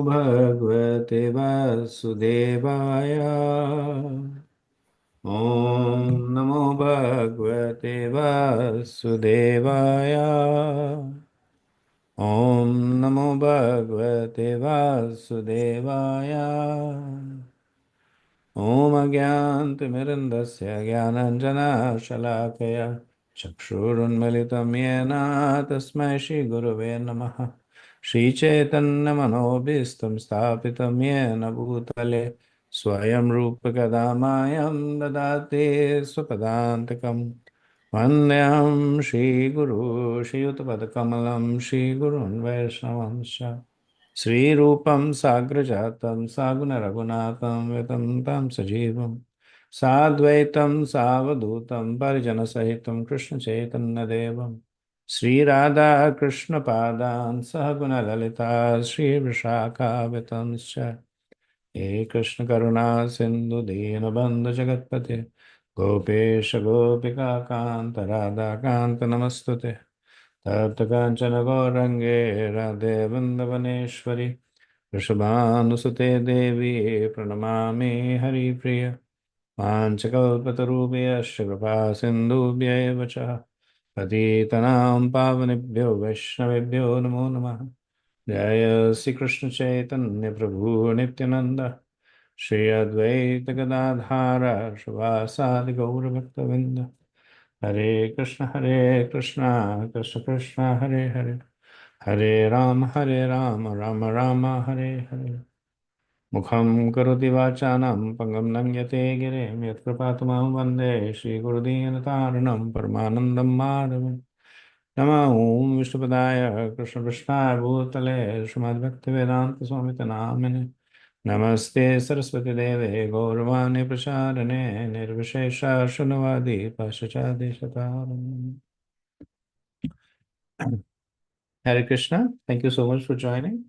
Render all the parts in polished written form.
भगवते वासुदेवाय। ॐ नमो भगवते वासुदेवाय। ॐ नमो भगवते वासुदेवाय। ॐ अज्ञानतिमिरन्धस्य ज्ञानाञ्जनशलाकया चक्षुरुन्मिलितं येन तस्मै श्रीगुरवे नमः। श्रीचैतन्यमनोभीष्टं स्थापितं येन भूतले स्वयं रूपकदा मायं ददाति स्वपदान्तिकम्। वन्देऽहं श्रीगुरु श्रीयुतपदकमलं श्रीगुरुन् वैष्णवंश्च श्रीरूपं साग्रजातं सागुणरघुनाथं वितं तं सजीवं साद्वैतं सावधूतं परिजनसहितं कृष्णचैतन्यदेवं श्रीराधाकृष्णपादान् सहगुणललिता श्रीविशाखावितंश्च हे कृष्णकरुणा सिन्धु दीनबन्धु जगत्पते गोपेश गोपिकान्त राधाकान्त नमस्तुते तप्तकाञ्चन गौरङ्गे राधे वृन्दवनेश्वरि वृषभानुसुते देवी प्रणमामि हरिप्रिय वाञ्छकल्पतरुभ्यश्च कृपा सिन्धुभ्यैव च पतितनां पावनेभ्यो वैष्णवेभ्यो नमो नमः। जय श्री कृष्ण चैतन्य प्रभु नित्यानंद श्री अद्वैत गदाधार श्रीवासादि गौरभक्तवृंद। हरे कृष्ण कृष्ण कृष्ण हरे हरे, हरे राम राम राम हरे हरे। मुखं करोति वाचालं पङ्गुं लङ्घयते गिरिं यत्कृपातमहं वन्दे श्रीगुरुदीनतारिणं परमानन्दं माधवम्। नमः ॐ विष्णुपदाय कृष्णकृष्णाय भूतले श्रीमद्भक्तिवेदान्तस्वामिते नामिने नमस्ते सरस्वतीदेवे गौरवाणी प्रचारिणे निर्विशेष शून्यवादी पाश्चात्यदेशतारिणे। Hare Krishna, thank you so much for joining.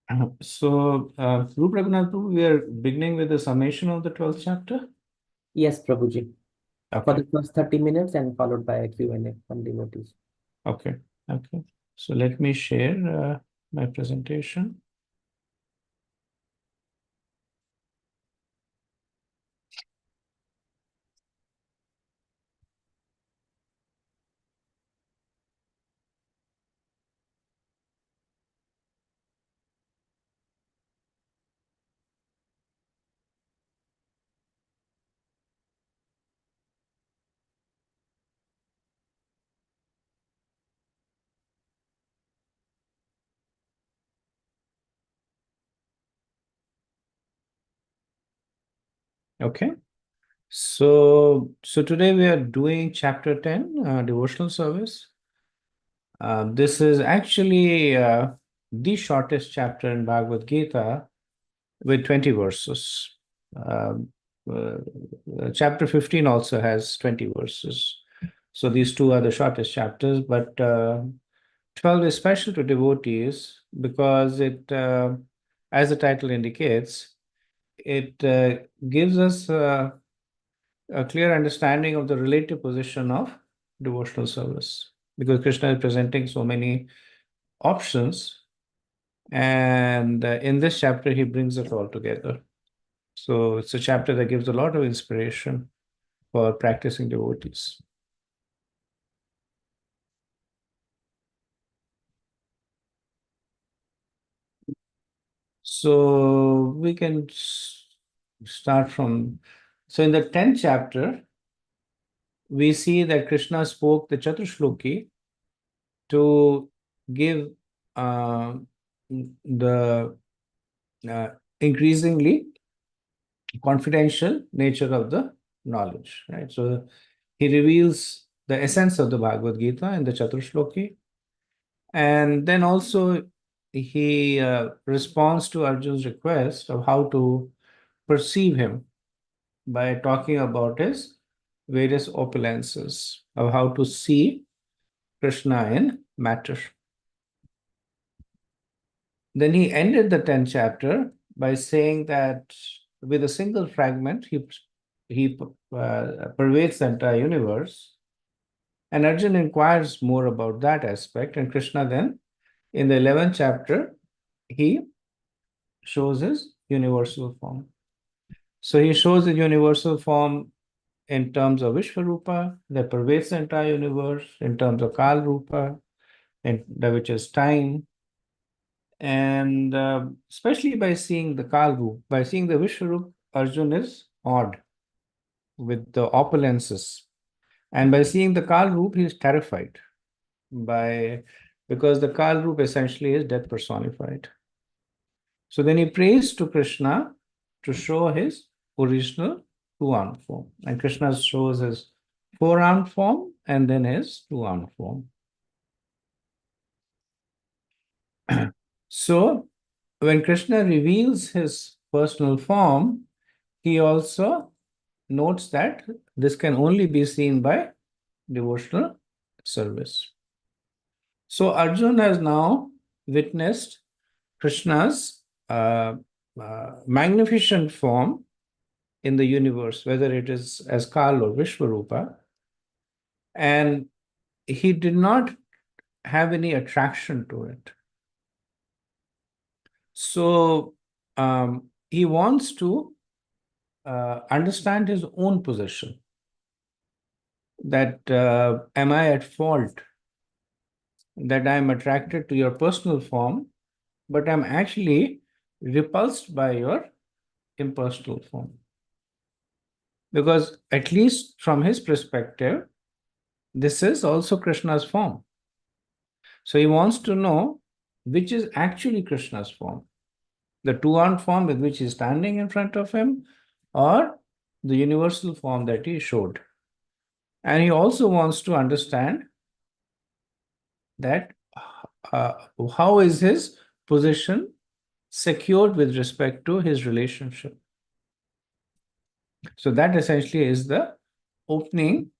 Rup Raghunath, we are beginning with the summation of the 12th chapter. Yes, Prabhuji. For Okay, the first 30 minutes and followed by a Q&A from devotees. okay. So let me share my presentation. Okay. So today we are doing chapter 10, devotional service. This is actually the shortest chapter in Bhagavad Gita with 20 verses. Chapter 15 also has 20 verses. So these two are the shortest chapters, but 12 is special to devotees because it, as the title indicates, it gives us a clear understanding of the relative position of devotional service, because Krishna is presenting so many options, and in this chapter he brings it all together. So it's a chapter that gives a lot of inspiration for practicing devotees. So we can start from, so in the 10th chapter, we see that Krishna spoke the Chatushloki to give the increasingly confidential nature of the knowledge, right? So he reveals the essence of the Bhagavad Gita in the Chatushloki, and then also he responds to Arjun's request of how to perceive him by talking about his various opulences, of how to see Krishna in matter. Then he ended the 10th chapter by saying that with a single fragment, he pervades the entire universe. And Arjun inquires more about that aspect. And Krishna then, in the 11th chapter, he shows his universal form. So he shows the universal form in terms of Vishvarupa, that pervades the entire universe, in terms of Kal Rupa, and which is time. And especially by seeing the Kal Rup, by seeing the Vishvarup, Arjun is awed with the opulences. And by seeing the Kal Rup, he is terrified because the Kal Rup essentially is death personified. So then he prays to Krishna to show his original two-armed form. And Krishna shows his four-armed form and then his two-armed form. So when Krishna reveals his personal form, he also notes that this can only be seen by devotional service. So Arjun has now witnessed Krishna's magnificent form in the universe, whether it is as Kal or Vishvarupa, and he did not have any attraction to it. So he wants to understand his own position. That am I at fault? That I am attracted to your personal form, but I'm actually repulsed by your impersonal form. Because at least from his perspective, this is also Krishna's form. So he wants to know which is actually Krishna's form. The two-armed form with which he's standing in front of him, or the universal form that he showed. And he also wants to understand that how is his position secured with respect to his relationship. So that essentially is the opening,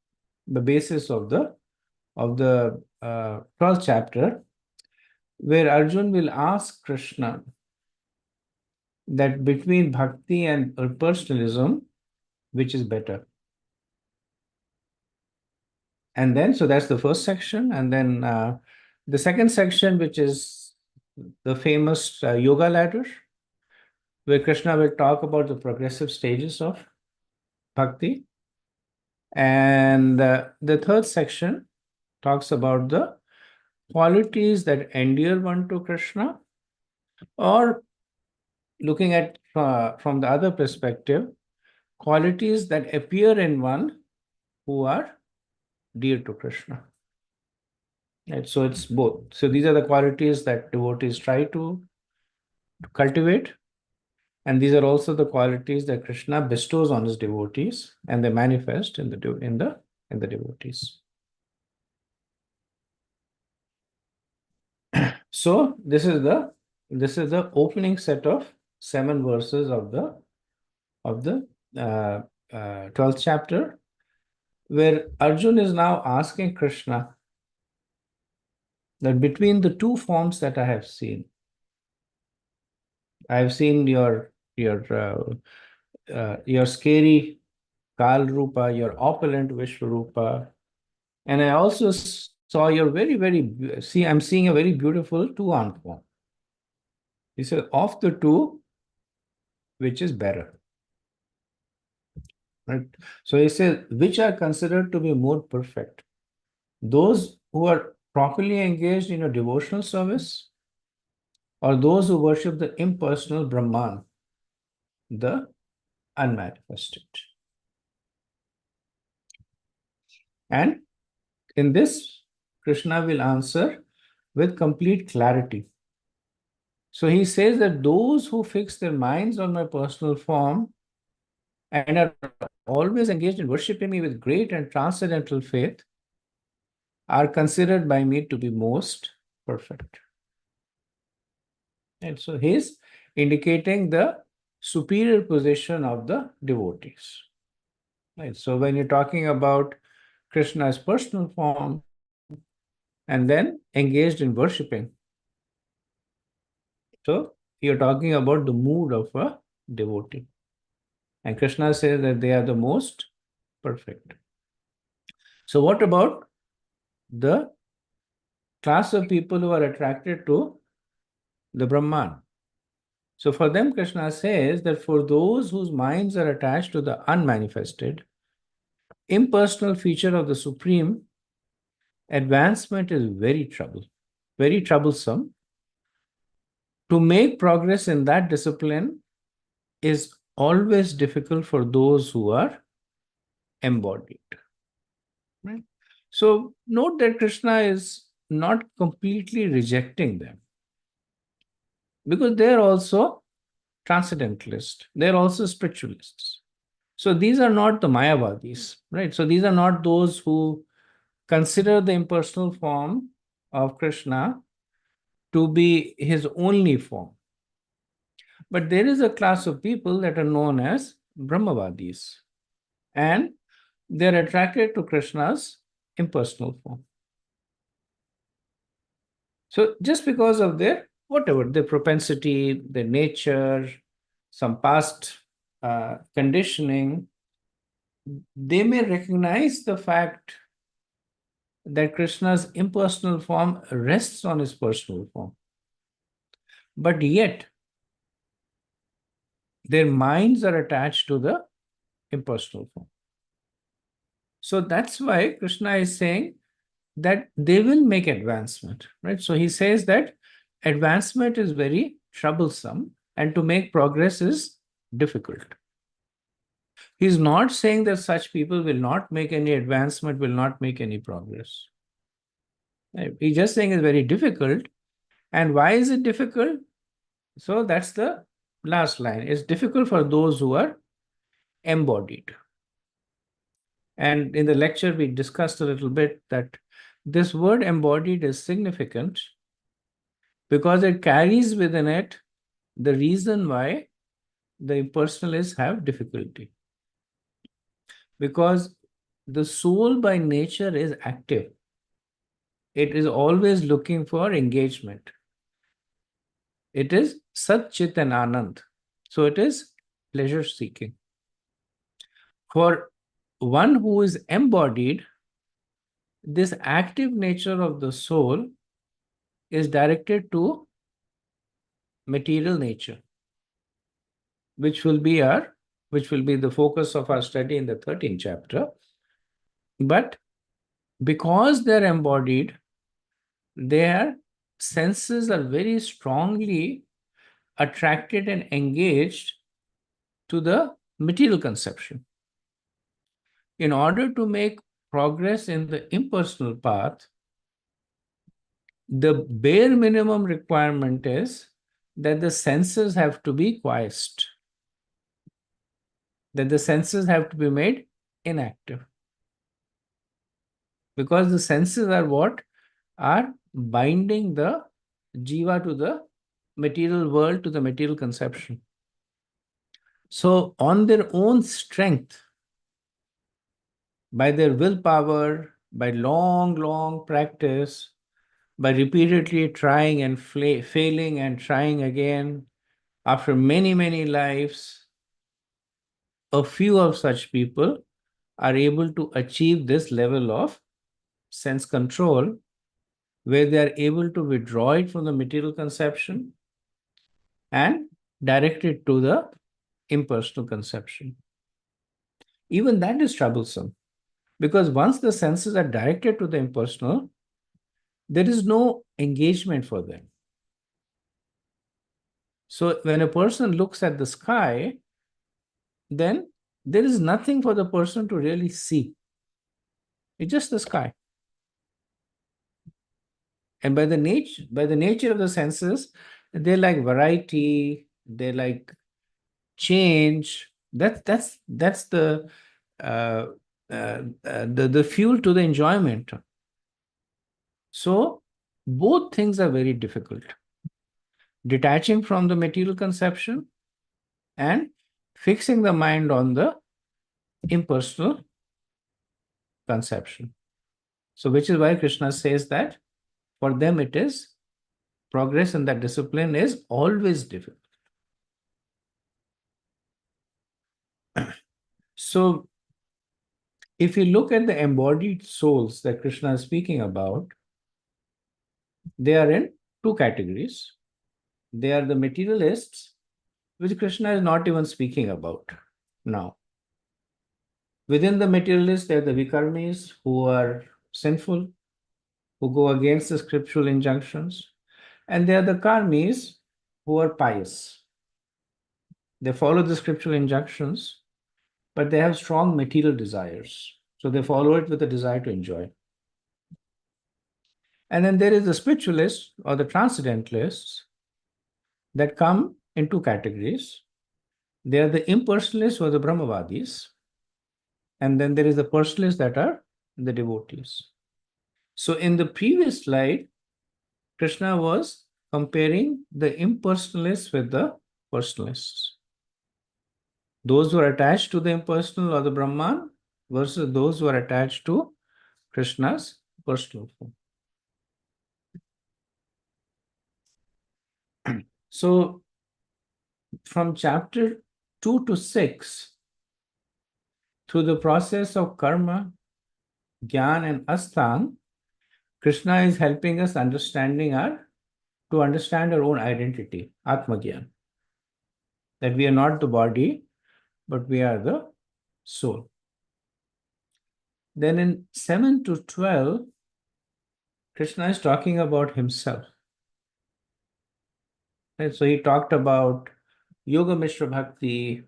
the basis of the 12th chapter, where Arjun will ask Krishna that between bhakti and personalism, which is better. And then, so that's the first section. And then the second section, which is the famous yoga ladder, where Krishna will talk about the progressive stages of bhakti. And the third section talks about the qualities that endear one to Krishna, or looking at from the other perspective, qualities that appear in one who are dear to Krishna. Right? So it's both. So these are the qualities that devotees try to cultivate, and these are also the qualities that Krishna bestows on his devotees, and they manifest in the devotees. So this is the opening set of 7 verses of the 12th chapter, where Arjun is now asking Krishna that between the two forms that I have seen your scary Kal Rupa, your opulent Vishvarupa, and I also saw your I'm seeing a very beautiful two-armed form. He said, of the two, which is better? Right? So he says, which are considered to be more perfect? Those who are properly engaged in a devotional service, or those who worship the impersonal Brahman, the unmanifested? And in this, Krishna will answer with complete clarity. So he says that those who fix their minds on my personal form and are always engaged in worshipping me with great and transcendental faith are considered by me to be most perfect. And so he's indicating the superior position of the devotees. Right? So when you're talking about Krishna's personal form and then engaged in worshipping, so you're talking about the mood of a devotee. And Krishna says that they are the most perfect. So what about the class of people who are attracted to the Brahman? So for them, Krishna says that for those whose minds are attached to the unmanifested, impersonal feature of the Supreme, advancement is very troublesome. To make progress in that discipline is always difficult for those who are embodied. Right? So note that Krishna is not completely rejecting them because they're also transcendentalists, they're also spiritualists. So these are not the Mayavadis, right? So these are not those who consider the impersonal form of Krishna to be his only form. But there is a class of people that are known as Brahmavadis, and they're attracted to Krishna's impersonal form. So just because of their whatever, their propensity, their nature, some past conditioning, they may recognize the fact that Krishna's impersonal form rests on his personal form. But yet, their minds are attached to the impersonal form. So that's why Krishna is saying that they will make advancement, right? So he says that advancement is very troublesome and to make progress is difficult. He's not saying that such people will not make any advancement, will not make any progress. Right? He's just saying it's very difficult. And why is it difficult? So that's the last line. It's difficult for those who are embodied. And in the lecture, we discussed a little bit that this word embodied is significant because it carries within it the reason why the impersonalists have difficulty. Because the soul by nature is active, it is always looking for engagement. It is Sat Chit and Anand. So it is pleasure seeking. For one who is embodied, this active nature of the soul is directed to material nature, which will be the focus of our study in the 13th chapter. But because they're embodied, their senses are very strongly attracted and engaged to the material conception. In order to make progress in the impersonal path, the bare minimum requirement is that the senses have to be quiesced, that the senses have to be made inactive. Because the senses are what are binding the jiva to the material world, to the material conception. So, on their own strength, by their willpower, by long practice, by repeatedly trying and failing and trying again, after many lives, a few of such people are able to achieve this level of sense control where they are able to withdraw it from the material conception and direct it to the impersonal conception. Even that is troublesome because once the senses are directed to the impersonal, there is no engagement for them. So when a person looks at the sky, then there is nothing for the person to really see. It's just the sky. And by the nature of the senses, they like variety, they like change. That's uh, the fuel to the enjoyment. So both things are very difficult. Detaching from the material conception and fixing the mind on the impersonal conception. So which is why Krishna says that for them it is progress in that discipline is always difficult. So if you look at the embodied souls that Krishna is speaking about, they are in two categories. They are the materialists which Krishna is not even speaking about now. Within the materialists, there are the vikarmis who are sinful, who go against the scriptural injunctions, and there are the karmis who are pious. They follow the scriptural injunctions, but they have strong material desires. So they follow it with a desire to enjoy. And then there is the spiritualists or the transcendentalists that come in two categories. They are the impersonalists or the Brahmavadis, and then there is the personalists that are the devotees. So in the previous slide, Krishna was comparing the impersonalists with the personalists. Those who are attached to the impersonal or the Brahman versus those who are attached to Krishna's personal form. So from chapter 2 to 6, through the process of karma, Gyan and Asthan, Krishna is helping us to understand our own identity, Atma Gyan. That we are not the body, but we are the soul. Then in 7 to 12, Krishna is talking about himself. Right? So he talked about Yoga Mishra Bhakti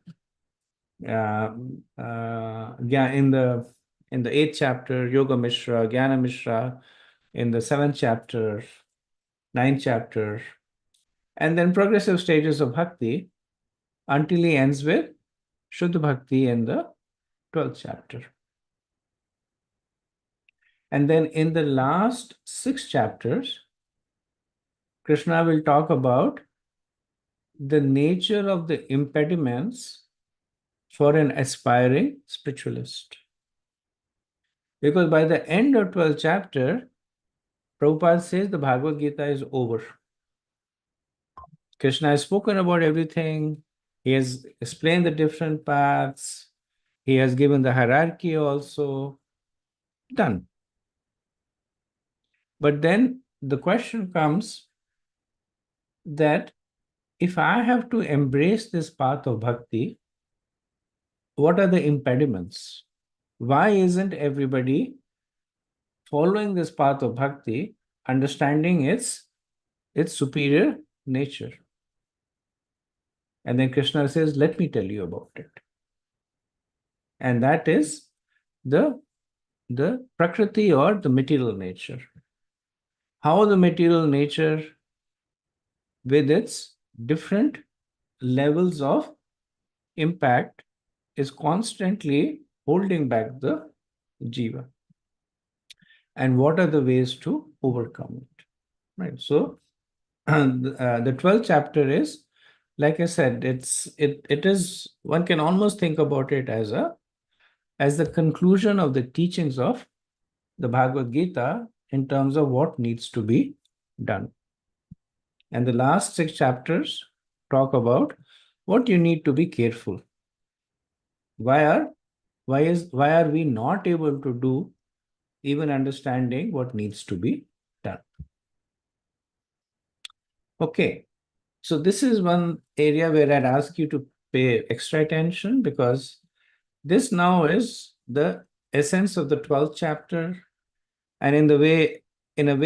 in the 8th chapter, Yoga Mishra, Jnana Mishra, in the 7th chapter, 9th chapter, and then progressive stages of Bhakti until he ends with Shuddha Bhakti in the 12th chapter. And then in the last 6 chapters, Krishna will talk about the nature of the impediments for an aspiring spiritualist. Because by the end of 12th chapter, Prabhupada says the Bhagavad Gita is over. Krishna has spoken about everything. He has explained the different paths. He has given the hierarchy also. Done. But then the question comes that if I have to embrace this path of bhakti, what are the impediments? Why isn't everybody following this path of bhakti, understanding its superior nature? And then Krishna says, let me tell you about it. And that is the prakriti or the material nature. How the material nature with its different levels of impact is constantly holding back the jiva. And what are the ways to overcome it? Right. So the 12th chapter is, like I said, it is, one can almost think about it as the conclusion of the teachings of the Bhagavad Gita in terms of what needs to be done. And the last 6 chapters talk about what you need to be careful. Why are we not able to do even understanding what needs to be done? Okay, so this is one area where I'd ask you to pay extra attention, because this now is the essence of the 12th chapter, and in a way,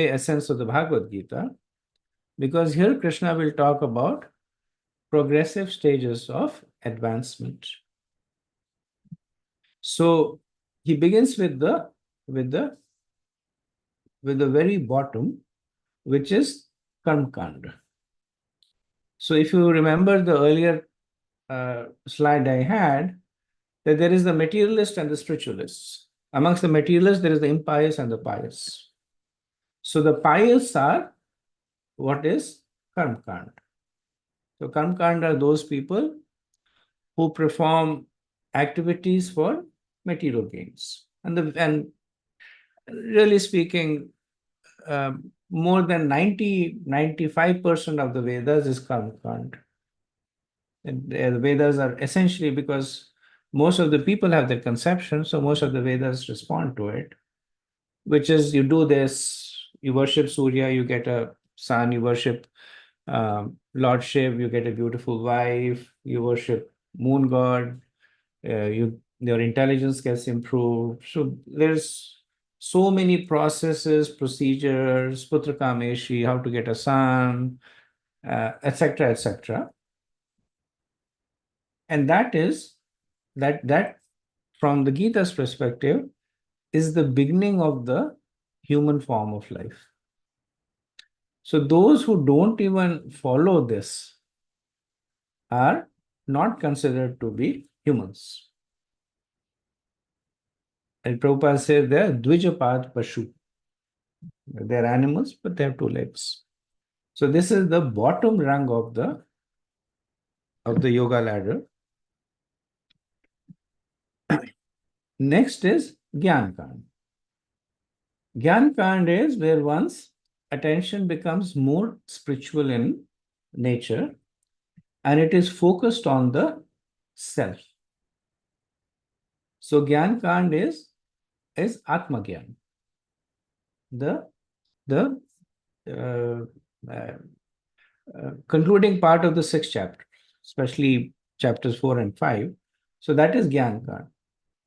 essence of the Bhagavad Gita, because here Krishna will talk about progressive stages of advancement. So he begins with the very bottom, which is Karma Kanda. So if you remember the earlier slide I had, that there is the materialist and the spiritualists. Amongst the materialists, there is the impious and the pious. So the pious are what is Karma Kanda. So Karma Kanda are those people who perform activities for material gains. And really speaking, more than 95% of the Vedas is Karma Kanda. The Vedas are essentially, because most of the people have their conception, so most of the Vedas respond to it, which is, you do this, you worship Surya, you get a son, you worship Lord Shiv, you get a beautiful wife, you worship moon god, your intelligence gets improved. So there's so many processes, procedures, putra kameshi, how to get a son, etc., etc. And that from the Gita's perspective is the beginning of the human form of life. So those who don't even follow this are not considered to be humans. And Prabhupada says they're Dvijapad Pashu. They're animals, but they have two legs. So this is the bottom rung of the yoga ladder. Next is Gyan Kand. Gyan Kand is where one's attention becomes more spiritual in nature and it is focused on the self. So Gyan Kand is Atma Gyan. The uh, uh, concluding part of the sixth chapter, especially chapters 4 and 5. So that is Gyan Kand.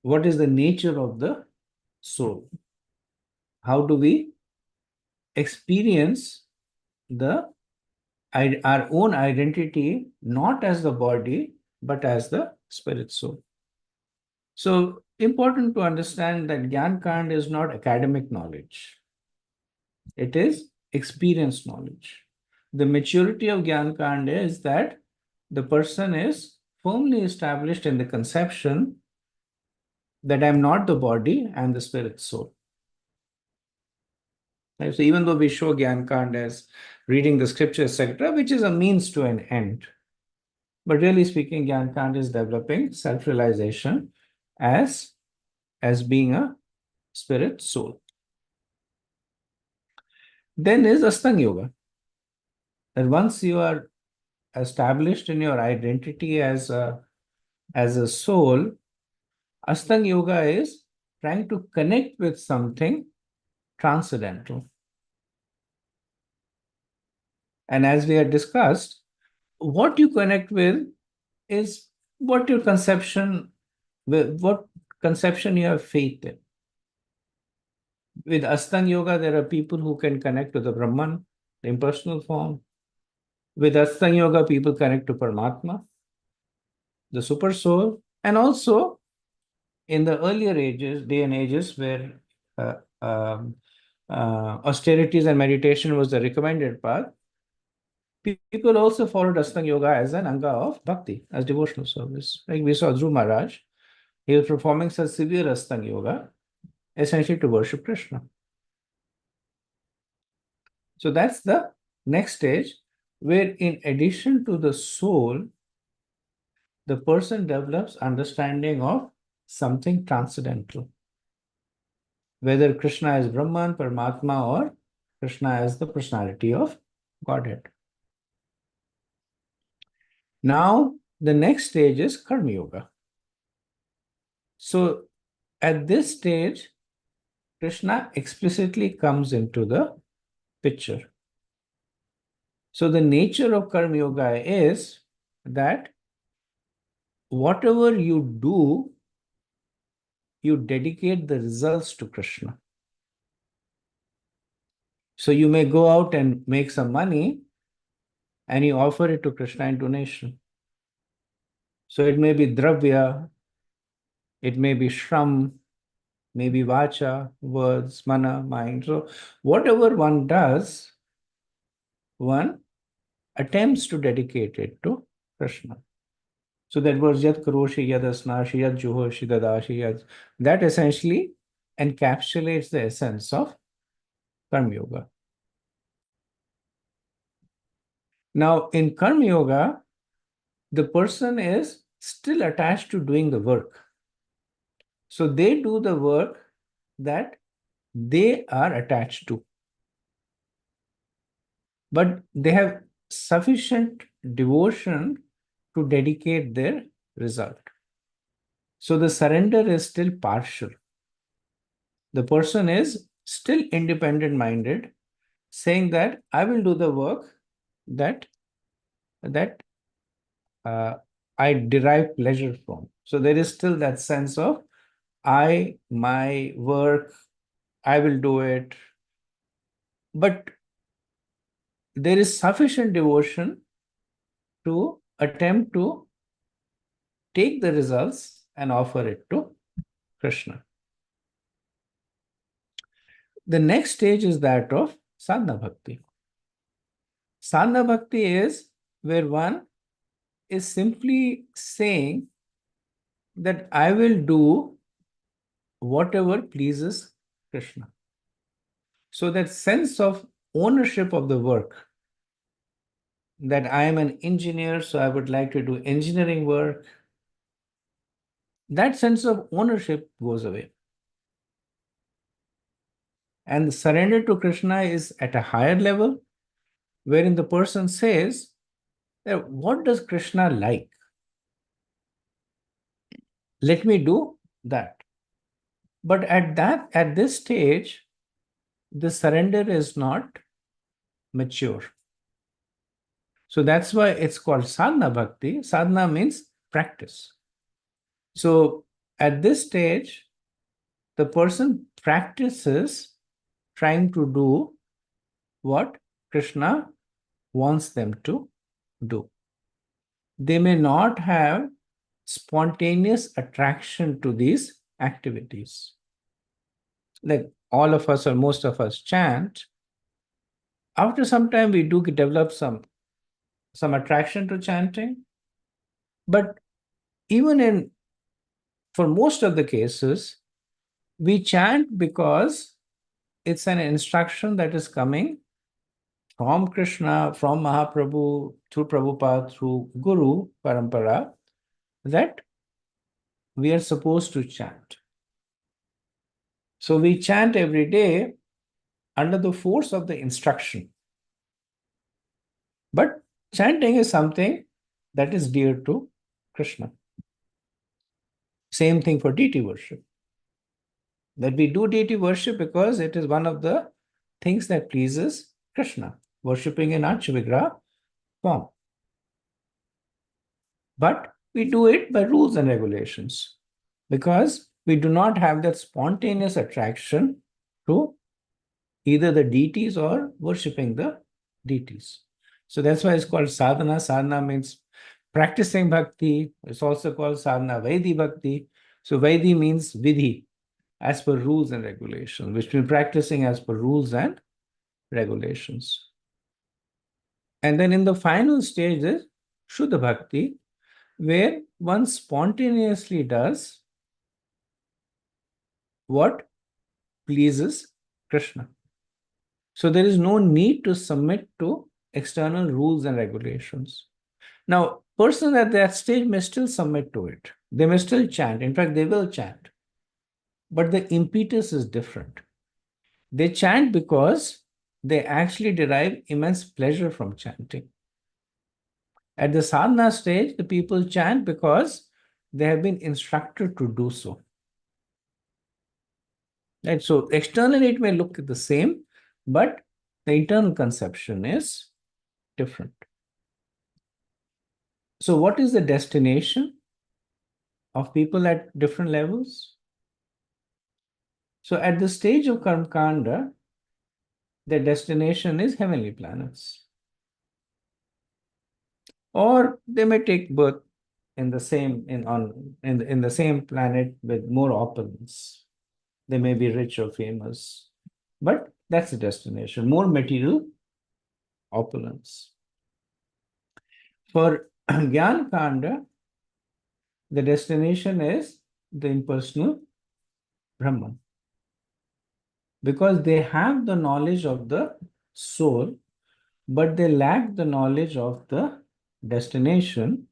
What is the nature of the soul? How do we experience the our own identity not as the body but as the spirit soul? So important to understand that Gyan Kand is not academic knowledge. It is experience knowledge. The maturity of Gyan Kand is that the person is firmly established in the conception that I'm not the body, I'm the spirit soul. Right? So even though we show Gyan Kand as reading the scriptures, etc., which is a means to an end, but really speaking, Gyan Kand is developing self-realization as being a spirit soul. Then is Astang Yoga. That once you are established in your identity as a soul, Astang Yoga is trying to connect with something transcendental. And as we had discussed, what you connect with is what your conception, what conception you have faith in. With Astang Yoga, there are people who can connect to the Brahman, the impersonal form. With Astang Yoga, people connect to Paramatma, the super soul, and also in the earlier day and ages where uh, um, austerities and meditation was the recommended path, people also followed Astang Yoga as an anga of bhakti, as devotional service. Like we saw Dhruv Maharaj, he was performing such severe Astang Yoga, essentially to worship Krishna. So that's the next stage, where in addition to the soul, the person develops understanding of something transcendental. Whether Krishna is Brahman, Paramatma, or Krishna as the personality of Godhead. Now, the next stage is Karma Yoga. So, at this stage, Krishna explicitly comes into the picture. So, the nature of Karma Yoga is that whatever you do, you dedicate the results to Krishna. So, you may go out and make some money and you offer it to Krishna in donation. So, it may be dravya, it may be shram, maybe vacha, words, mana, mind. So whatever one does, one attempts to dedicate it to Krishna. So that was yad karoshi, yad asnashi, yad juhoshi, dadashi, yad. That essentially encapsulates the essence of Karma Yoga. Now, in Karma Yoga, the person is still attached to doing the work. So they do the work that they are attached to. But they have sufficient devotion to dedicate their result. So the surrender is still partial. The person is still independent minded, saying that I will do the work that that I derive pleasure from. So there is still that sense of my work, I will do it. But there is sufficient devotion to attempt to take the results and offer it to Krishna. The next stage is that of sadhana bhakti. Sadhana bhakti is where one is simply saying that I will do whatever pleases Krishna. So that sense of ownership of the work, that I am an engineer, so I would like to do engineering work, that sense of ownership goes away. And the surrender to Krishna is at a higher level, wherein the person says, what does Krishna like? Let me do that. But at this stage, the surrender is not mature. So that's why it's called sadhana bhakti. Sadhana means practice. So at this stage, the person practices trying to do what Krishna wants them to do. They may not have spontaneous attraction to these activities. Like all of us or most of us chant. After some time, we do develop some attraction to chanting. But even for most of the cases, we chant because it's an instruction that is coming from Krishna, from Mahaprabhu, through Prabhupada, through Guru Parampara, that we are supposed to chant. So we chant every day under the force of the instruction. But chanting is something that is dear to Krishna. Same thing for deity worship. That we do deity worship because it is one of the things that pleases Krishna, worshipping in Archavigraha form. But we do it by rules and regulations because we do not have that spontaneous attraction to either the deities or worshipping the deities. So that's why it's called sadhana. Sadhana means practicing bhakti. It's also called sadhana Vaidhi bhakti. So Vaidhi means vidhi, as per rules and regulations, which means practicing as per rules and regulations. And then in the final stage is Shuddha Bhakti, where one spontaneously does what pleases Krishna. So there is no need to submit to external rules and regulations. Now, persons at that stage may still submit to it. They may still chant. In fact, they will chant. But the impetus is different. They chant because they actually derive immense pleasure from chanting. At the sadhana stage, the people chant because they have been instructed to do so. Right? So externally it may look the same, but the internal conception is different. So what is the destination of people at different levels? So at the stage of Karmakanda, their destination is heavenly planets. Or they may take birth in the same in the same planet with more opulence. They may be rich or famous, but that's the destination, more material opulence. For Gyan Kanda, the destination is the impersonal Brahman. Because they have the knowledge of the soul, but they lack the knowledge of the destination,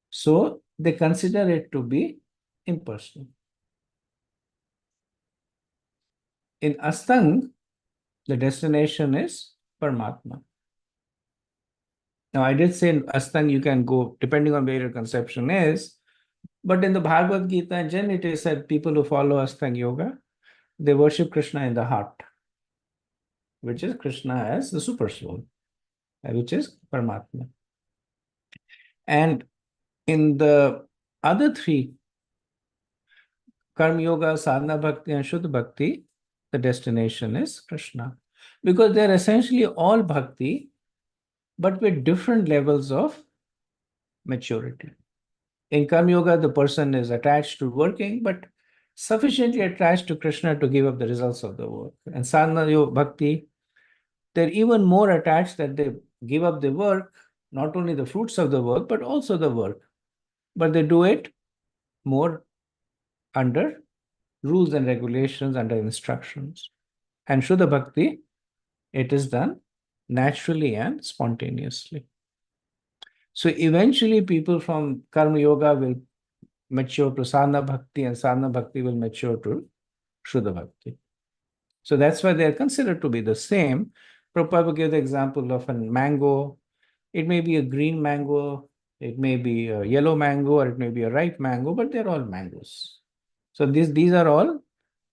so they consider it to be impersonal. In Astang, the destination is Paramatma. Now, I did say in Astang you can go depending on where your conception is, but in the Bhagavad Gita and Jain, it is said people who follow Astang Yoga, they worship Krishna in the heart, which is Krishna as the super soul, which is Paramatma. And in the other three, Karma Yoga, Sadhana Bhakti, and Shuddha Bhakti, the destination is Krishna. Because they're essentially all bhakti, but with different levels of maturity. In Karma Yoga, the person is attached to working, but sufficiently attached to Krishna to give up the results of the work. And Sadhana Yoga Bhakti, they're even more attached that they give up the work, not only the fruits of the work, but also the work. But they do it more under rules and regulations, under instructions. And Shuddha Bhakti, it is done naturally and spontaneously. So eventually, people from Karma Yoga will mature to Sadhana Bhakti, and Sadhana Bhakti will mature to Shuddha Bhakti. So that's why they are considered to be the same. Prabhupada gave the example of a mango. It may be a green mango, it may be a yellow mango, or it may be a ripe mango, but they're all mangoes. So these are all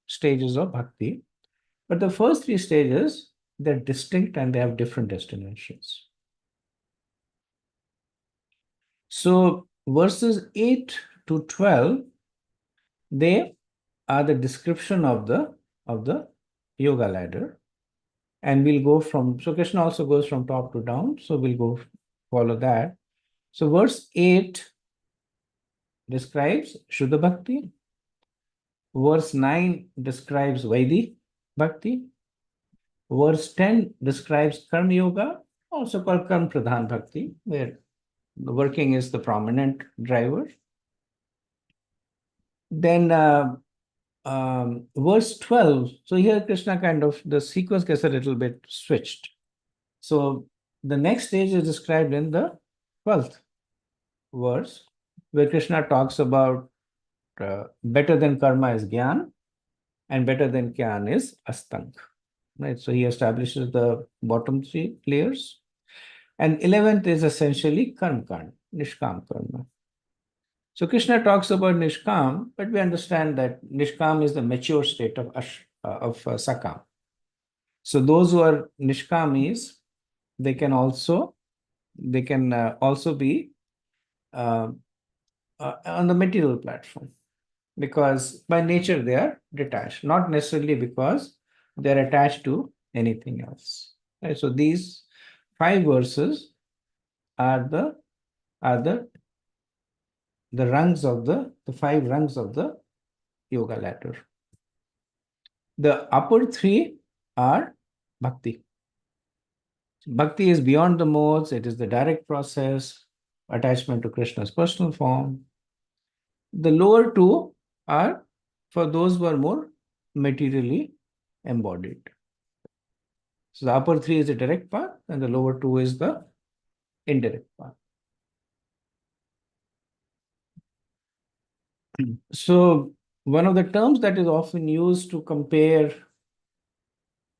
stages of bhakti. But the first three stages, they're distinct and they have different destinations. So verses 8 to 12, they are the description of the yoga ladder. And we'll go from, so Krishna also goes from top to down. So we'll go follow that. So verse 8 describes Shuddha Bhakti. Verse 9 describes Vaidhi Bhakti. Verse 10 describes Karma Yoga, also called Karma Pradhan Bhakti, where the working is the prominent driver. Then verse 12, so here Krishna kind of, the sequence gets a little bit switched. So the next stage is described in the 12th verse, where Krishna talks about better than karma is Gyan, and better than Gyan is Astang. Right? So he establishes the bottom three layers. And 11th is essentially Karma Kand, Nishkam Karma. So Krishna talks about Nishkam, but we understand that Nishkam is the mature state of Sakam. So those who are Nishkamis, they can also be on the material platform, because by nature they are detached, not necessarily because they are attached to anything else. Right? So these 5 verses are the rungs of the 5 rungs of the yoga ladder. The upper 3 are bhakti. Bhakti is beyond the modes, it is the direct process, attachment to Krishna's personal form. The lower 2 are for those who are more materially embodied. So the upper 3 is the direct path, and the lower 2 is the indirect path. So one of the terms that is often used to compare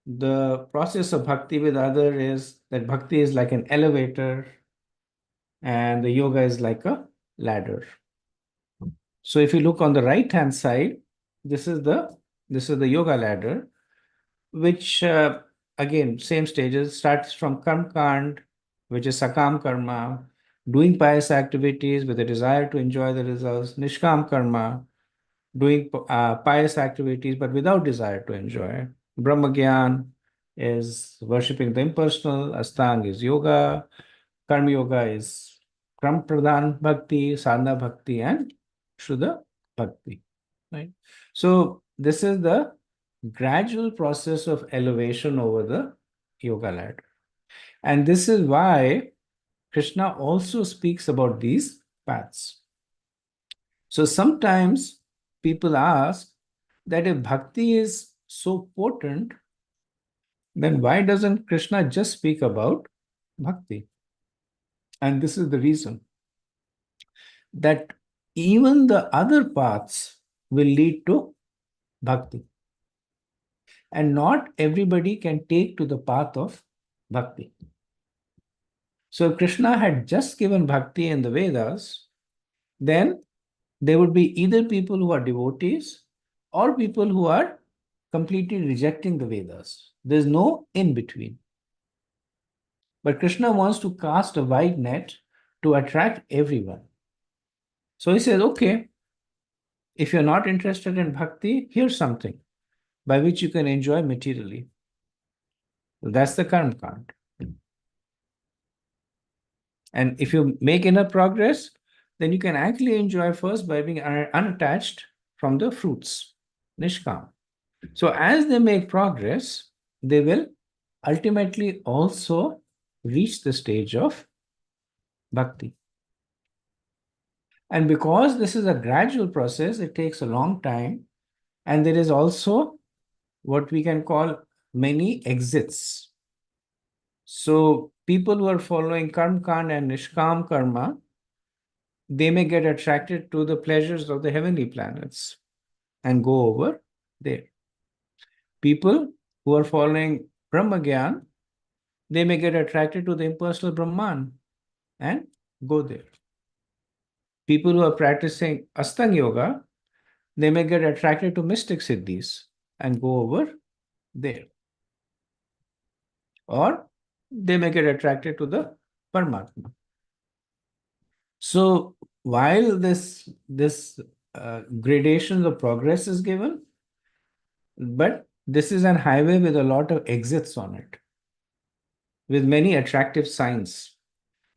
the process of bhakti with other is that bhakti is like an elevator and the yoga is like a ladder. So if you look on the right hand side, this is the yoga ladder, which again, same stages, starts from Karma Kand, which is Sakam Karma, doing pious activities with a desire to enjoy the results, Nishkam Karma, doing pious activities but without desire to enjoy. Brahma Gyan is worshipping the impersonal, Astang is yoga, Karma Yoga is Kram Pradhan Bhakti, Sadhana Bhakti, and Shuddha Bhakti. Right? So this is the gradual process of elevation over the yoga ladder. And this is why Krishna also speaks about these paths. So sometimes people ask that if bhakti is so potent, then why doesn't Krishna just speak about bhakti? And this is the reason that even the other paths will lead to bhakti. And not everybody can take to the path of bhakti. So if Krishna had just given bhakti in the Vedas, then there would be either people who are devotees or people who are completely rejecting the Vedas. There's no in between. But Krishna wants to cast a wide net to attract everyone. So he says, okay, if you're not interested in bhakti, here's something by which you can enjoy materially. That's the karma kand. And if you make enough progress, then you can actually enjoy first by being unattached from the fruits, nishkam. So as they make progress, they will ultimately also reach the stage of bhakti. And because this is a gradual process, it takes a long time. And there is also what we can call many exits. So people who are following karma kand and nishkam karma, they may get attracted to the pleasures of the heavenly planets and go over there. People who are following Brahma Gyan, they may get attracted to the impersonal Brahman and go there. People who are practicing Astang Yoga, they may get attracted to mystic siddhis and go over there. Or they may get attracted to the Paramatma. So while this gradations of progress is given, but this is an highway with a lot of exits on it, with many attractive signs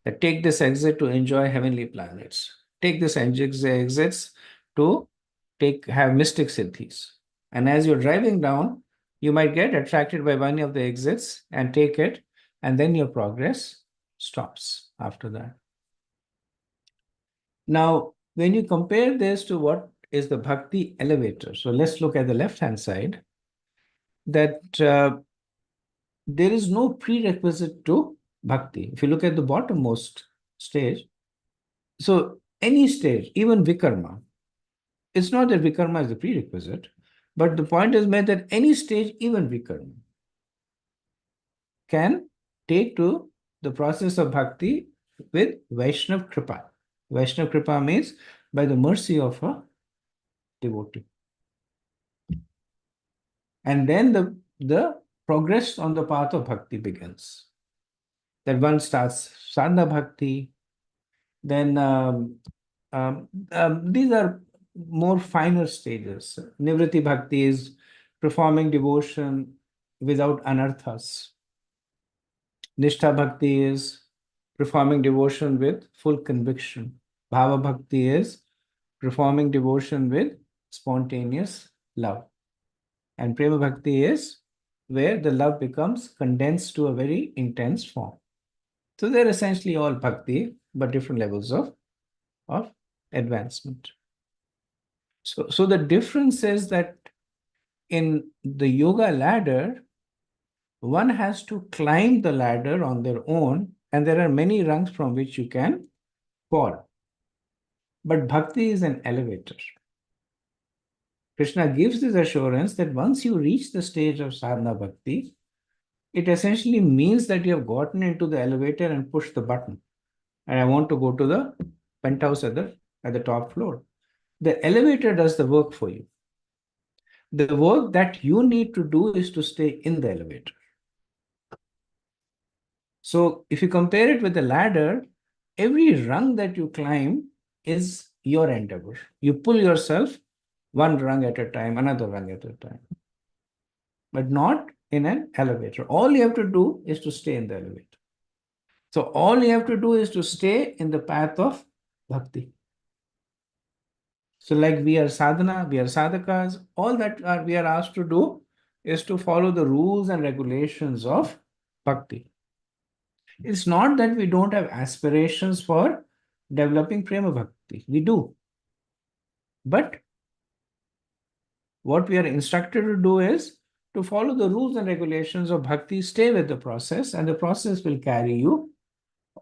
that take this exit to enjoy heavenly planets, take this exits to have mystic siddhis. And as you're driving down, you might get attracted by one of the exits and take it, and then your progress stops after that. Now, when you compare this to what is the bhakti elevator, so let's look at the left-hand side, that there is no prerequisite to bhakti. If you look at the bottommost stage, so any stage, even vikarma, it's not that vikarma is the prerequisite, but the point is made that any stage, even vikarma, can take to the process of bhakti with Vaishnav Kripa. Vaishnav Kripa means by the mercy of a devotee. And then the progress on the path of bhakti begins. That one starts sadhana bhakti, then these are more finer stages. Nivritti bhakti is performing devotion without anarthas. Nishtha bhakti is performing devotion with full conviction. Bhava bhakti is performing devotion with spontaneous love. And prema bhakti is where the love becomes condensed to a very intense form. So they're essentially all bhakti, but different levels of advancement. So the difference is that in the yoga ladder, one has to climb the ladder on their own, and there are many rungs from which you can fall. But bhakti is an elevator. Krishna gives this assurance that once you reach the stage of sadhana bhakti, it essentially means that you have gotten into the elevator and pushed the button. And I want to go to the penthouse at the top floor. The elevator does the work for you. The work that you need to do is to stay in the elevator. So if you compare it with the ladder, every rung that you climb is your endeavor. You pull yourself one rung at a time, another rung at a time, but not in an elevator. All you have to do is to stay in the elevator. So all you have to do is to stay in the path of bhakti. So like we are sadhana, we are sadhakas, all that we are asked to do is to follow the rules and regulations of bhakti. It's not that we don't have aspirations for developing prema bhakti. We do. But what we are instructed to do is to follow the rules and regulations of bhakti, stay with the process, and the process will carry you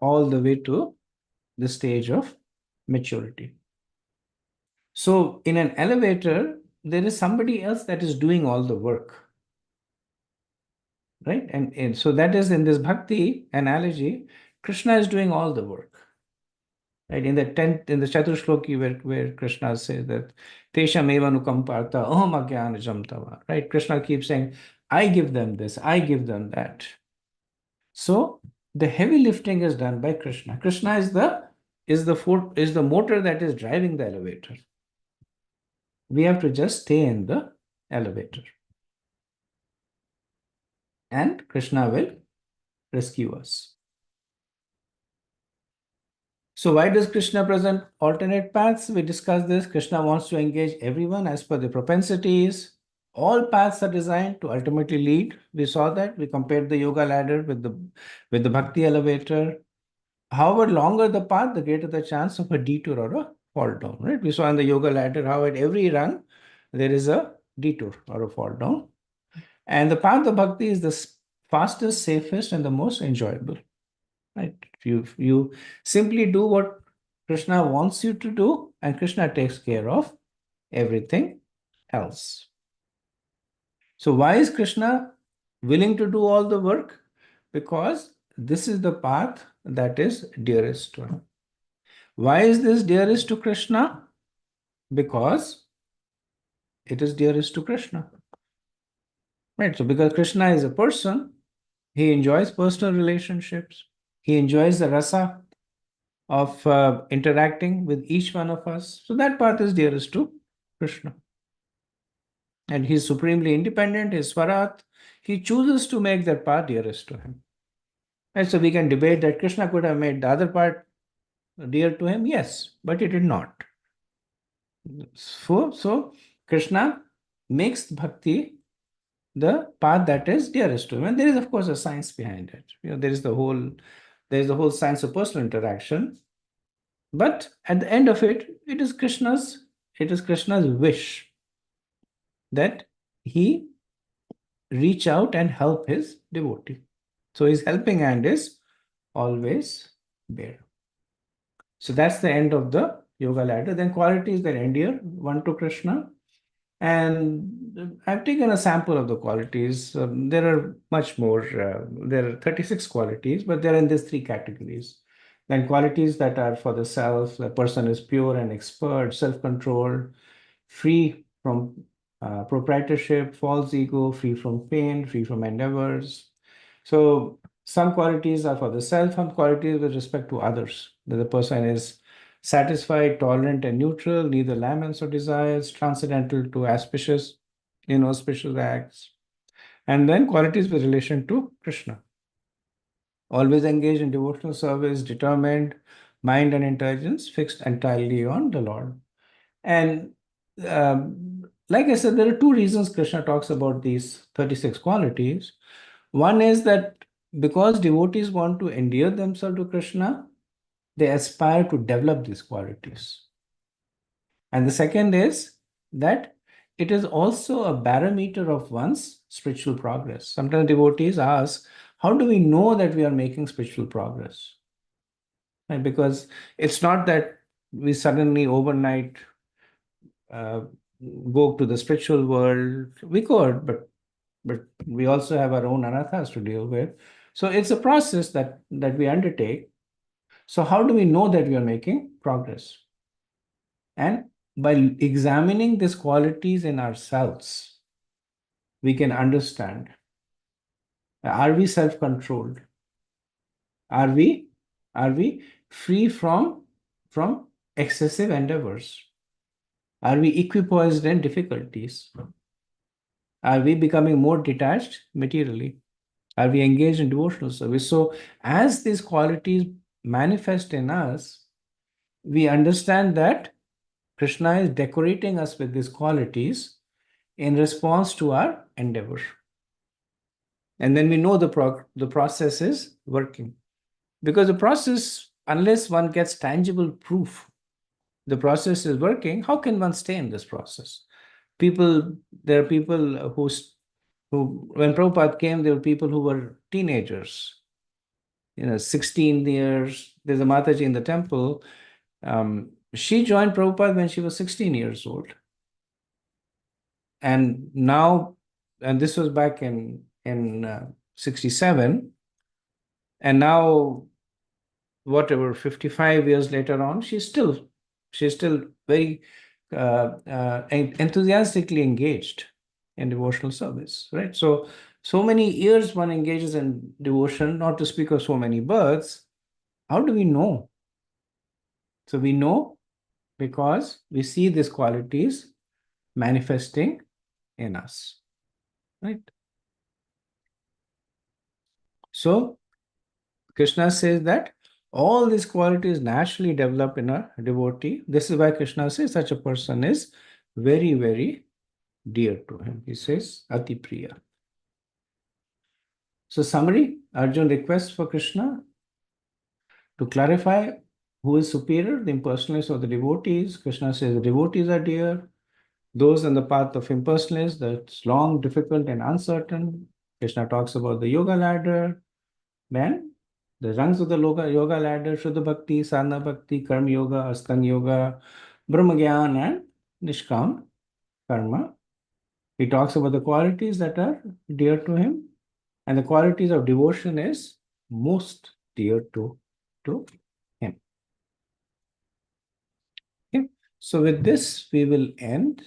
all the way to the stage of maturity. So in an elevator, there is somebody else that is doing all the work. Right? And so that is in this bhakti analogy, Krishna is doing all the work. Right? In the Chaturshloki where Krishna says that Tesham evanukam partha aham ajnanajam tava. Right? Krishna keeps saying, I give them this, I give them that. So the heavy lifting is done by Krishna. Krishna is the is the motor that is driving the elevator. We have to just stay in the elevator. And Krishna will rescue us. So why does Krishna present alternate paths? We discussed this. Krishna wants to engage everyone as per their propensities. All paths are designed to ultimately lead. We saw that. We compared the yoga ladder with the bhakti elevator. However longer the path, the greater the chance of a detour or a fall down. Right? We saw in the yoga ladder how at every rung there is a detour or a fall down. And the path of bhakti is the fastest, safest, and the most enjoyable. Right? You simply do what Krishna wants you to do, and Krishna takes care of everything else. So why is Krishna willing to do all the work? Because this is the path that is dearest to him. Why is this dearest to Krishna? Because it is dearest to Krishna. Right? So because Krishna is a person, he enjoys personal relationships. He enjoys the rasa of interacting with each one of us. So that path is dearest to Krishna. And he's supremely independent, his Swarat. He chooses to make that path dearest to him. And so we can debate that Krishna could have made the other part dear to him. Yes, but he did not. So Krishna makes bhakti the path that is dearest to him. And there is, of course, a science behind it. There is the whole science of personal interaction. But at the end of it, it is Krishna's wish that he reach out and help his devotee. So his helping hand is always there. So that's the end of the yoga ladder. Then qualities that endear one to Krishna. And I've taken a sample of the qualities. There are much more. There are 36 qualities, but they're in these three categories. Then qualities that are for the self, the person is pure and expert, self-controlled, free from proprietorship, false ego, free from pain, free from endeavors. So some qualities are for the self, some qualities with respect to others. That the person is satisfied, tolerant, and neutral, neither laments or desires, transcendental to auspicious, inauspicious acts. And then qualities with relation to Krishna. Always engaged in devotional service, determined, mind and intelligence fixed entirely on the Lord. And like I said, there are two reasons Krishna talks about these 36 qualities. One is that because devotees want to endear themselves to Krishna, they aspire to develop these qualities. And the second is that it is also a barometer of one's spiritual progress. Sometimes devotees ask, how do we know that we are making spiritual progress? Right? Because it's not that we suddenly overnight uh, go to the spiritual world. We could, but we also have our own anathas to deal with. So it's a process that we undertake. So how do we know that we are making progress? And by examining these qualities in ourselves, we can understand, are we self-controlled? Are we free from excessive endeavors? Are we equipoised in difficulties? Are we becoming more detached materially? Are we engaged in devotional service? So as these qualities manifest in us, we understand that Krishna is decorating us with these qualities in response to our endeavor. And then we know the process is working. Because the process, unless one gets tangible proof the process is working, how can one stay in this process? There are people who, when Prabhupada came, there were people who were teenagers, 16 years. There's a Mataji in the temple. She joined Prabhupada when she was 16 years old. And now, and this was back in 67. And now, whatever, 55 years later on, she's still very enthusiastically engaged in devotional service, right? So many years one engages in devotion, not to speak of so many births. How do we know? So we know because we see these qualities manifesting in us, right? So Krishna says that all these qualities naturally develop in a devotee. This is why Krishna says such a person is very, very dear to him. He says Ati Priya. So, summary, Arjun requests for Krishna to clarify who is superior, the impersonalists or the devotees. Krishna says the devotees are dear. Those on the path of impersonalists, that's long, difficult, and uncertain. Krishna talks about the yoga ladder. Then the rungs of the yoga ladder, Shuddha Bhakti, Sadhana Bhakti, Karma Yoga, Astanga Yoga, Brahma Gyan, and Nishkam Karma. He talks about the qualities that are dear to him, and the qualities of devotion is most dear to him. Okay. So with this, we will end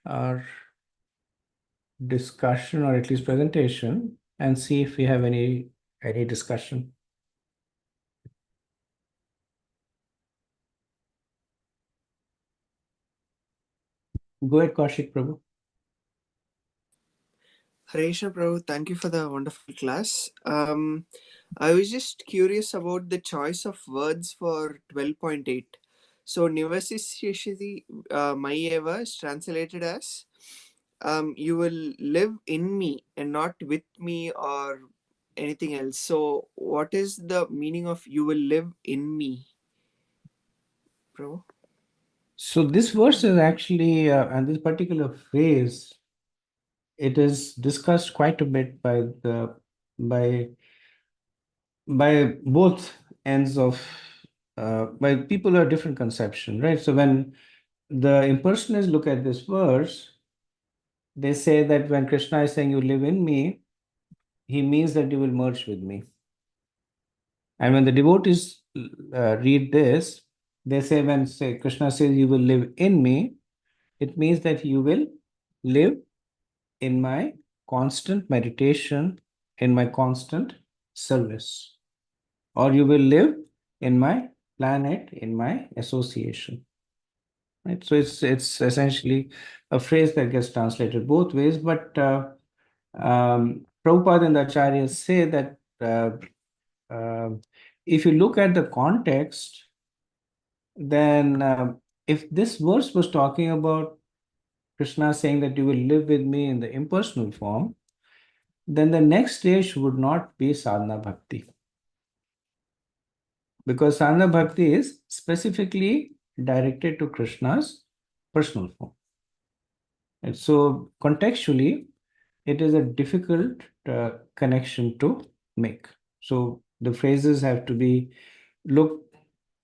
our discussion or at least presentation and see if we have any discussion. Go ahead, Kaushik Prabhu. Haresha Prabhu, thank you for the wonderful class. I was just curious about the choice of words for 12.8. So, Nivasishyashiti Mayeva is translated as you will live in me and not with me or anything else. So, what is the meaning of you will live in me, Prabhu? So this verse is actually, and this particular phrase, it is discussed quite a bit by by both ends of by people who have different conception, right? So when the impersonalists look at this verse, they say that when Krishna is saying you live in me, he means that you will merge with me. And when the devotees read this, they say when say Krishna says you will live in me, it means that you will live in my constant meditation, in my constant service, or you will live in my planet, in my association. Right? So it's essentially a phrase that gets translated both ways, but Prabhupada and the Acharyas say that uh, if you look at the context, then if this verse was talking about Krishna saying that you will live with me in the impersonal form, then the next stage would not be sadhana bhakti. Because sadhana bhakti is specifically directed to Krishna's personal form. And so contextually, it is a difficult connection to make. So the phrases have to be looked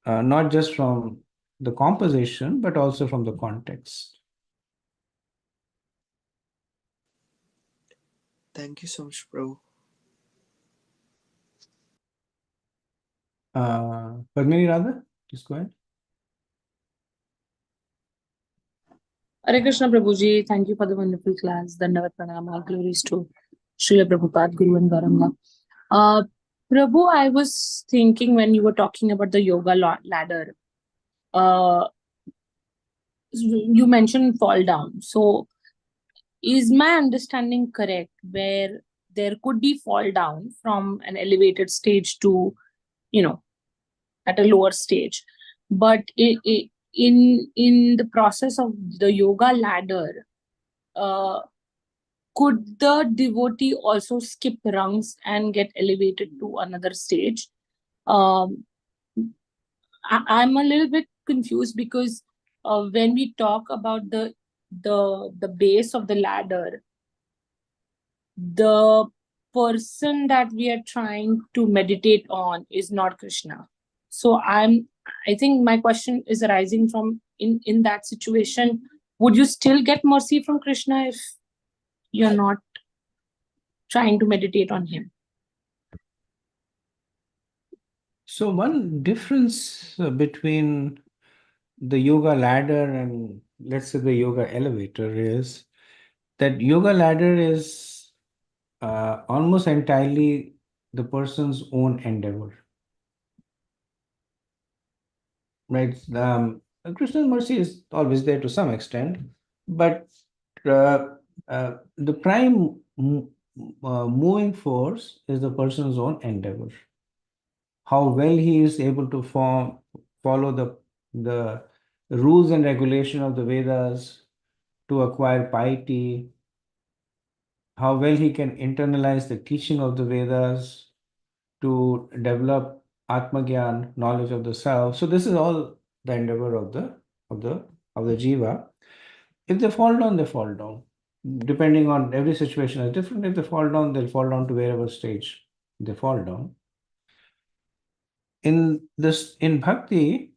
not just from the composition, but also from the context. Thank you so much, Prabhu. Padmini Radha, please go ahead. Hare Krishna Prabhuji, thank you for the wonderful class. Dandavat Pranam, all glories to Srila Prabhupada, Guru and Gauranga. Prabhu, I was thinking when you were talking about the yoga ladder, you mentioned fall down. So, is my understanding correct where there could be fall down from an elevated stage to, at a lower stage, but in the process of the yoga ladder, could the devotee also skip rungs and get elevated to another stage? Um, I'm a little bit confused because when we talk about the base of the ladder, the person that we are trying to meditate on is not Krishna. So I think my question is arising from in that situation, would you still get mercy from Krishna if you're not trying to meditate on him? So one difference between the yoga ladder and let's say the yoga elevator is that yoga ladder is almost entirely the person's own endeavor. right? Krishna's mercy is always there to some extent, but uh, the prime moving force is the person's own endeavor. How well he is able to follow the rules and regulation of the Vedas to acquire piety, how well he can internalize the teaching of the Vedas to develop Atmagyan, knowledge of the self. So this is all the endeavor of the of the jiva. If they fall down, they fall down. Depending on every situation is different. If they fall down, they'll fall down to wherever stage they fall down. In bhakti,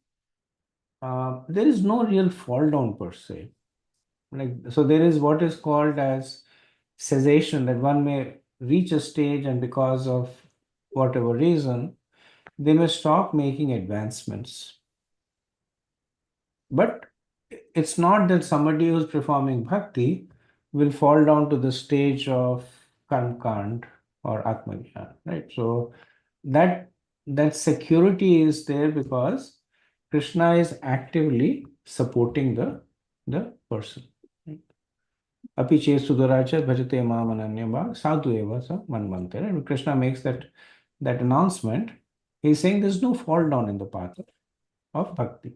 there is no real fall down per se. Like, so there is what is called as cessation, that one may reach a stage and because of whatever reason, they may stop making advancements. But it's not that somebody who's performing bhakti will fall down to the stage of karmkand or atmagyan, right? So that security is there because Krishna is actively supporting the person. Right? Api che sudaracha bhajate mam ananyam sadhu eva sa manvante. And Krishna makes that announcement. He's saying there's no fall down in the path of bhakti.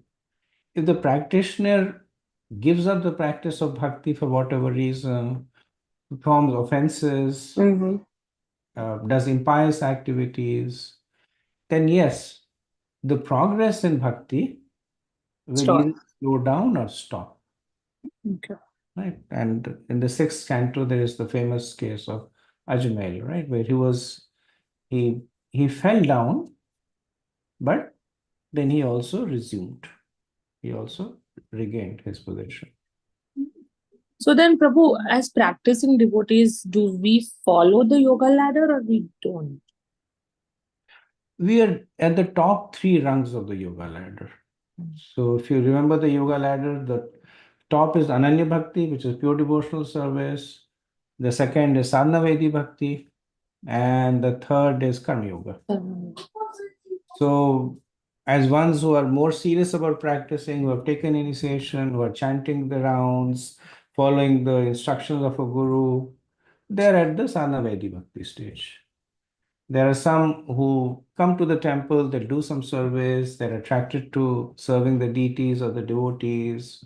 If the practitioner gives up the practice of bhakti for whatever reason, performs offenses, does impious activities, then yes, the progress in bhakti will Stop. either slow down or stop. Okay. Right? And in the sixth canto, there is the famous case of Ajmail, right, where he fell down, but then he also resumed. He also regained his position. So then, Prabhu, as practicing devotees, do we follow the yoga ladder or we don't? We are at the top three rungs of the yoga ladder. So if you remember the yoga ladder, the top is Ananya Bhakti, which is pure devotional service. The second is Sadhana Vedi Bhakti. And the third is Karma Yoga. So as ones who are more serious about practicing, who have taken initiation, who are chanting the rounds, following the instructions of a guru, they're at the Sadhana Vedi Bhakti stage. There are some who come to the temple, they do some service, they're attracted to serving the deities or the devotees.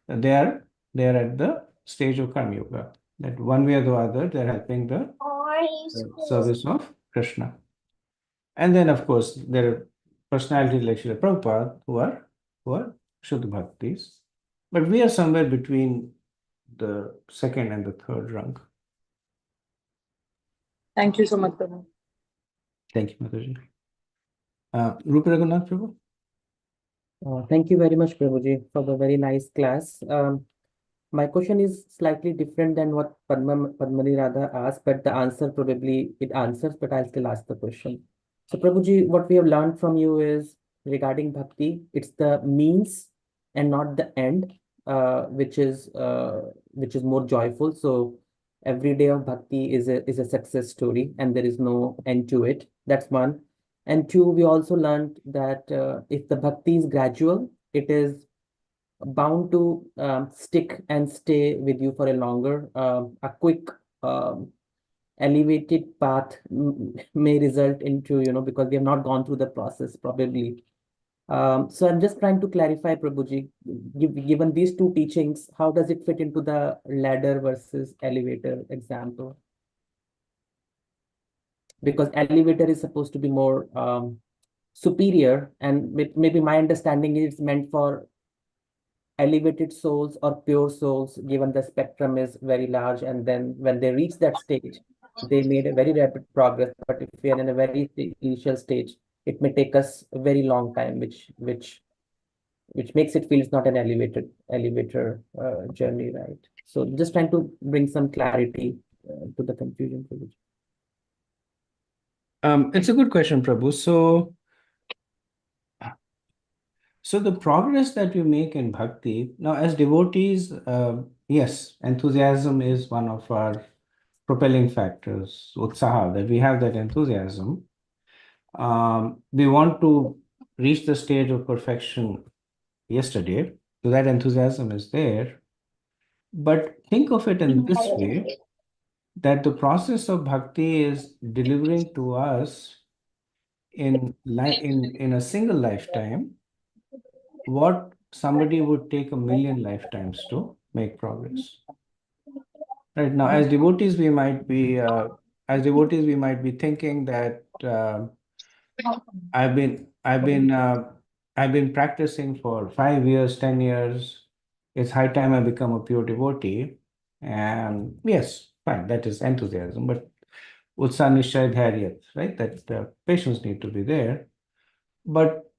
They're at the stage of Karma Yoga. That one way or the other, they're helping the service of Krishna. And then, of course, there are personalities like Srila Prabhupada who are Shuddha Bhaktis. But we are somewhere between the second and the third rung. Thank you so much, Prabhu. Thank you, Mataji. Rupa Raghunath Prabhu? Thank you very much, Prabhuji, for the very nice class. My question is slightly different than what Padmani Radha asked, but the answer probably it answers, but I'll still ask the question. So, Prabhuji, what we have learned from you is regarding bhakti, it's the means and not the end, which is more joyful. So, every day of bhakti is a success story, and there is no end to it. That's one. And two, we also learned that if the bhakti is gradual, it is bound to stick and stay with you for a longer. A quick elevated path may result into, because we have not gone through the process probably. So I'm just trying to clarify, Prabhuji, given these two teachings, how does it fit into the ladder versus elevator example? Because elevator is supposed to be more superior, and maybe my understanding is meant for elevated souls or pure souls, given the spectrum is very large, and then when they reach that stage, they made a very rapid progress. But if we are in a very initial stage, it may take us a very long time, which makes it feel it's not an elevator journey, right? So just trying to bring some clarity to the confusion. It's a good question, Prabhu. So the progress that we make in bhakti, now as devotees, yes, enthusiasm is one of our propelling factors, utsaha, that we have that enthusiasm. We want to reached the stage of perfection yesterday, so that enthusiasm is there. But think of it in this way, that the process of bhakti is delivering to us in a single lifetime what somebody would take 1,000,000 lifetimes to make progress. Right now, as devotees, we might be thinking that I've been practicing for 5 years, 10 years. It's high time I become a pure devotee. And yes, fine, that is enthusiasm, but utsaha nishchay dhairyat, right? That patience need to be there. But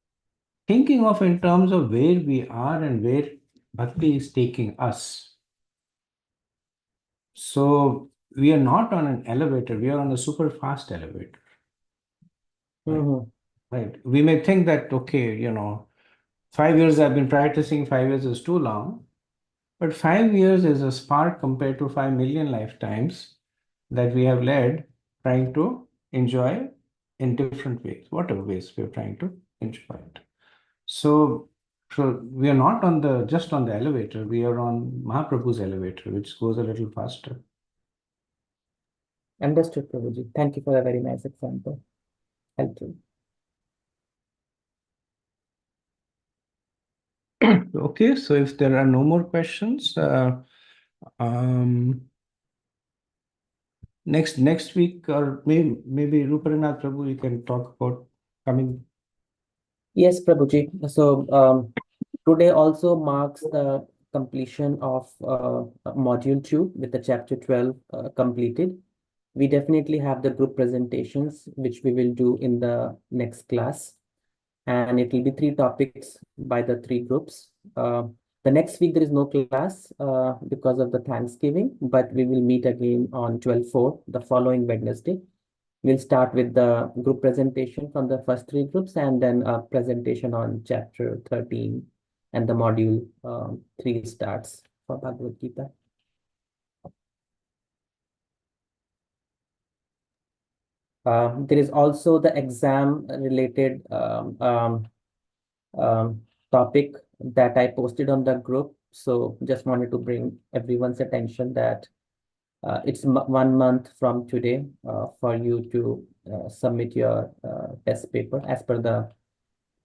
thinking of in terms of where we are and where bhakti is taking us. So we are not on an elevator, we are on a super fast elevator. Mhm. Right. We may think that, okay, 5 years I've been practicing, 5 years is too long. But 5 years is a spark compared to 5,000,000 lifetimes that we have led trying to enjoy in different ways, whatever ways we're trying to enjoy it. So we are not just on the elevator, we are on Mahaprabhu's elevator, which goes a little faster. Understood, Prabhuji. Thank you for a very nice example. Helpful. Okay, so if there are no more questions, next week or maybe Ruparanath Prabhu, you can talk about coming. Yes, Prabhuji. So today also marks the completion of module 2 with the chapter 12 completed. We definitely have the group presentations, which we will do in the next class. And it will be 3 topics by the 3 groups. The next week, there is no class because of the Thanksgiving, but we will meet again on 12/4, the following Wednesday. We'll start with the group presentation from the first 3 groups and then a presentation on chapter 13 and the module 3 starts for Bhagavad Gita. There is also the exam related topic that I posted on the group. So just wanted to bring everyone's attention that it's 1 month from today for you to submit your test paper as per the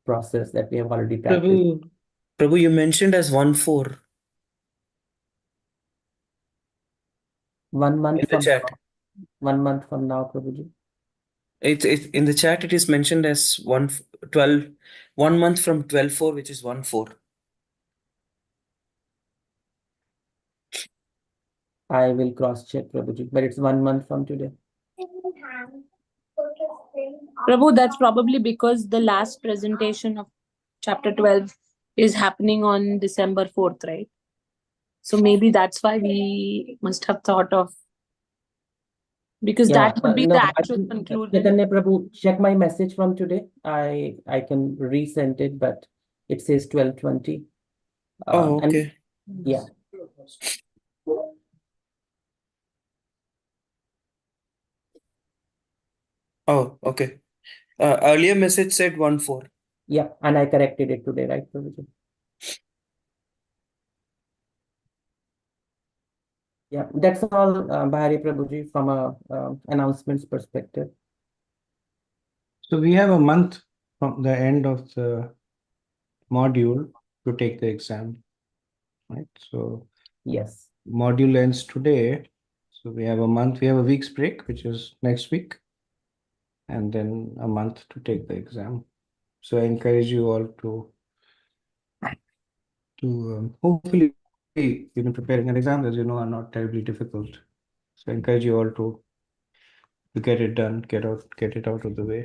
process that we have already practiced. Prabhu, you mentioned as 1/4 1 month in the from chat. now. 1 month from now, Prabhuji. It's in the chat. It is mentioned as 1 month from 12/4, which is 1/4. I will cross check, Prabhuji, but it's 1 month from today. Prabhu, that's probably because the last presentation of chapter 12 is happening on December 4th, right? So maybe that's why we must have thought of, because Yeah, that would be no, the I actual think conclusion. Chaitanya Prabhu, check my message from today. I can resend it, but it says 12:20. Oh, And okay. yeah, Oh, okay. Earlier message said 1/4. yeah, and I corrected it today, right, Prabhuji? Yeah, that's all, Bhayahari Prabhuji, from a announcements perspective. So we have a month from the end of the module to take the exam, right? So Yes. module ends today. So we have a month, we have a week's break, which is next week, and then a month to take the exam. So I encourage you all to hopefully you've been preparing an exam, as you know, are not terribly difficult. So I encourage you all to get it done, get it out of the way.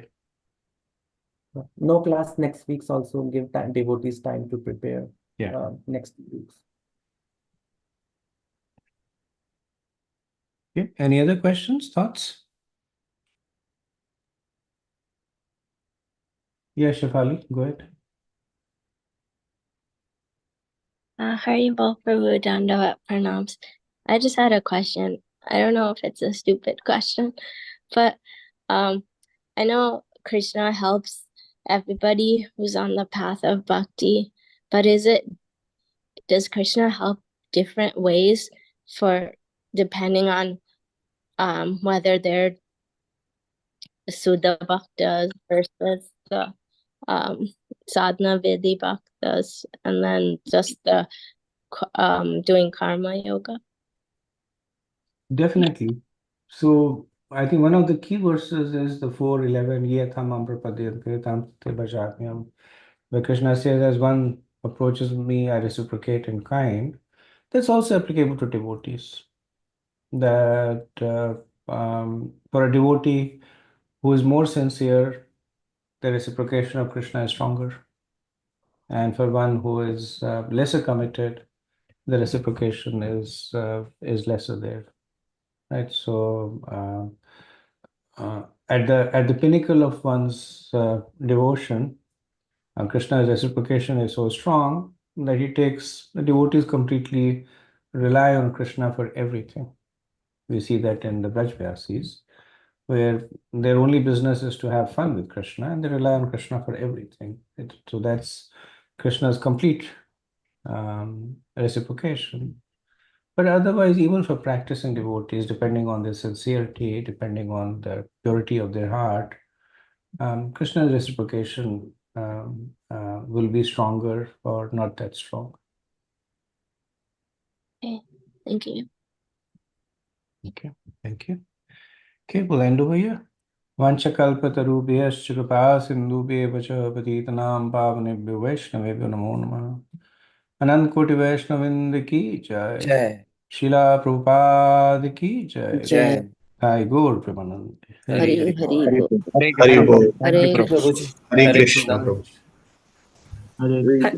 No class next week's also give devotees time to prepare. Yeah. Next week's. Okay. Any other questions, thoughts? Yeah, Shafali, go ahead. Haribol Prabhu Dandavat Pranams. I just had a question. I don't know if it's a stupid question, but I know Krishna helps everybody who's on the path of bhakti, but does Krishna help different ways for depending on whether they're Suddha Bhaktas versus the sadhana vidhi bhaktas, and then just the doing karma yoga? Definitely. So I think one of the key verses is the 4:11, Yetamam prapadyante tam te bhajamyam, where Krishna says, as one approaches me, I reciprocate in kind. That's also applicable to devotees. That for a devotee who is more sincere, the reciprocation of Krishna is stronger. And for one who is lesser committed, the reciprocation is lesser there. Right? So at the pinnacle of one's devotion, Krishna's reciprocation is so strong that the devotees completely rely on Krishna for everything. We see that in the Brajvasis, where their only business is to have fun with Krishna, and they rely on Krishna for everything. So that's Krishna's complete reciprocation. But otherwise, even for practicing devotees, depending on their sincerity, depending on the purity of their heart, Krishna's reciprocation will be stronger or not that strong. Okay, thank you. Okay, thank you. Okay, we'll end over here. Vanchakalpatarubhyascha kripa sindhubhyev cha patitanam pavanebhyo vaishnavebhyo namo namah. Anant Koti Vaishnavind ki jai. Jai. Srila Prabhupada ki jai. Jai. Jai Gaur Premanand. Hari Hari Hare Bol. Hare Hari Krishna. Bol. Thank you, Hare Prabhuji. Hare Hare Krishna, Krishna. Prabhu. Hare